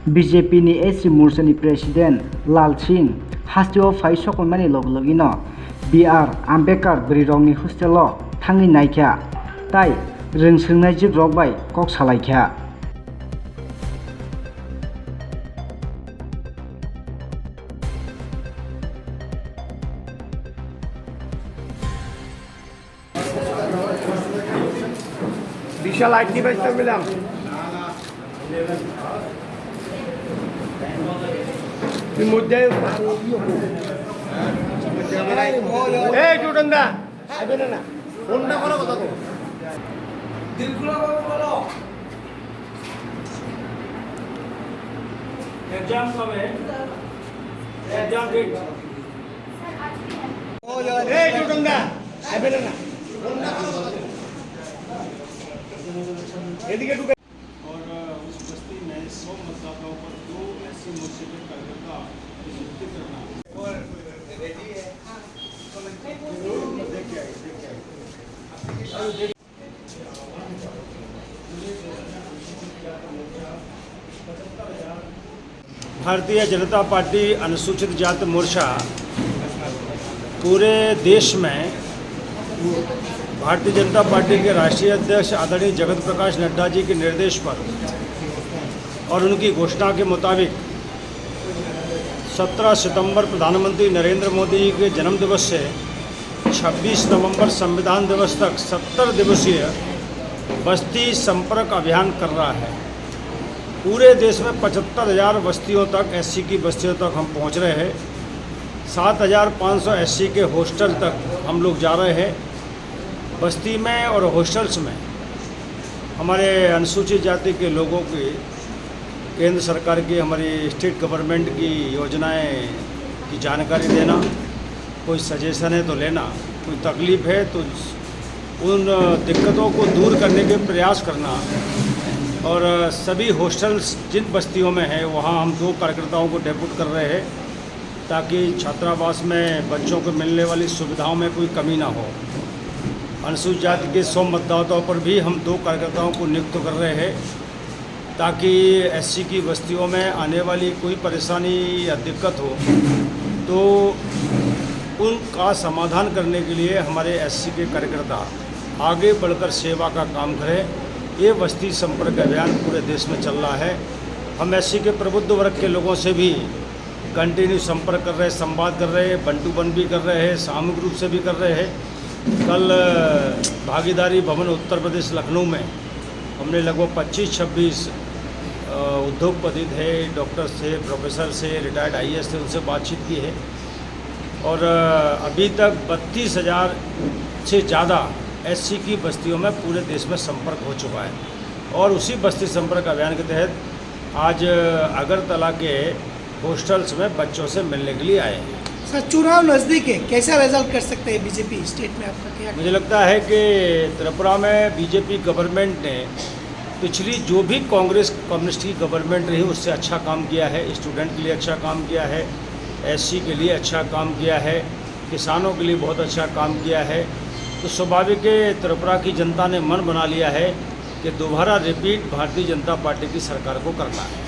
BJP ni SC Morcha ni President Lal Singh hastio fai sokonmani loglogino BR Ambedkar brirong ni hostelo thangi naikha tai rongsongnai jib rok bai kok salaikha। दिशा light नहीं बजता मिला मुद्दे ए चूटंदा अबे ना Honda करो बता दो दिल खुला बोलो एग्जाम कब है एग्जाम डेट ए चूटंदा अबे ना होंडा करो बता दो और उस बस्ती में 100 मतदाताओं पर 2 ऐसी मोर्चे के कार्यकर्ता नियुक्त करना और रेडी है भारतीय जनता पार्टी अनुसूचित जाति मोर्चा पूरे देश में भारतीय जनता पार्टी के राष्ट्रीय अध्यक्ष आदरणीय जगत प्रकाश नड्डा जी के निर्देश पर और उनकी घोषणा के मुताबिक 17 सितंबर प्रधानमंत्री नरेंद्र मोदी जी के जन्मदिवस से 26 नवंबर संविधान दिवस तक 70 दिवसीय बस्ती संपर्क अभियान कर रहा है। पूरे देश में 75,000 बस्तियों तक एससी की बस्तियों तक हम पहुंच रहे हैं। 7,500 एससी के हॉस्टल तक हम लोग जा रहे हैं। बस्ती में और हॉस्टल्स में हमारे अनुसूचित जाति के लोगों की केंद्र सरकार की हमारी स्टेट गवर्नमेंट की योजनाएं की जानकारी देना, कोई सजेशन है तो लेना, कोई तकलीफ़ है तो उन दिक्कतों को दूर करने के प्रयास करना। और सभी हॉस्टल्स जिन बस्तियों में है वहाँ हम 2 कार्यकर्ताओं को डेप्यूट कर रहे हैं ताकि छात्रावास में बच्चों को मिलने वाली सुविधाओं में कोई कमी ना हो। अनुसूचित जाति के 100 मतदाताओं पर भी हम 2 कार्यकर्ताओं को नियुक्त कर रहे हैं ताकि एससी की बस्तियों में आने वाली कोई परेशानी या दिक्कत हो तो उनका समाधान करने के लिए हमारे एससी के कार्यकर्ता आगे बढ़कर सेवा का काम करें। ये बस्ती संपर्क अभियान पूरे देश में चल रहा है। हम एससी के प्रबुद्ध वर्ग के लोगों से भी कंटिन्यू संपर्क कर रहे हैं, संवाद कर रहे हैं, वन टू वन भी कर रहे हैं, सामूहिक रूप से भी कर रहे हैं। कल भागीदारी भवन उत्तर प्रदेश लखनऊ में हमने लगभग 25-26 उद्योगपति थे, डॉक्टर से, प्रोफेसर से, रिटायर्ड आईएएस थे, उनसे बातचीत की है। और अभी तक 32,000 से ज़्यादा एससी की बस्तियों में पूरे देश में संपर्क हो चुका है। और उसी बस्ती संपर्क अभियान के तहत आज अगरतला के हॉस्टल्स में बच्चों से मिलने के लिए आए हैं। सर, चुनाव नज़दीक है, कैसा रिजल्ट कर सकते हैं बीजेपी स्टेट में? आपका क्या? मुझे लगता है कि त्रिपुरा में बीजेपी गवर्नमेंट ने पिछली जो भी कांग्रेस कम्युनिस्ट की गवर्नमेंट रही उससे अच्छा काम किया है। स्टूडेंट के लिए अच्छा काम किया है, एससी के लिए अच्छा काम किया है, किसानों के लिए बहुत अच्छा काम किया है। तो स्वाभाविक है त्रिपुरा की जनता ने मन बना लिया है कि दोबारा रिपीट भारतीय जनता पार्टी की सरकार को करना है।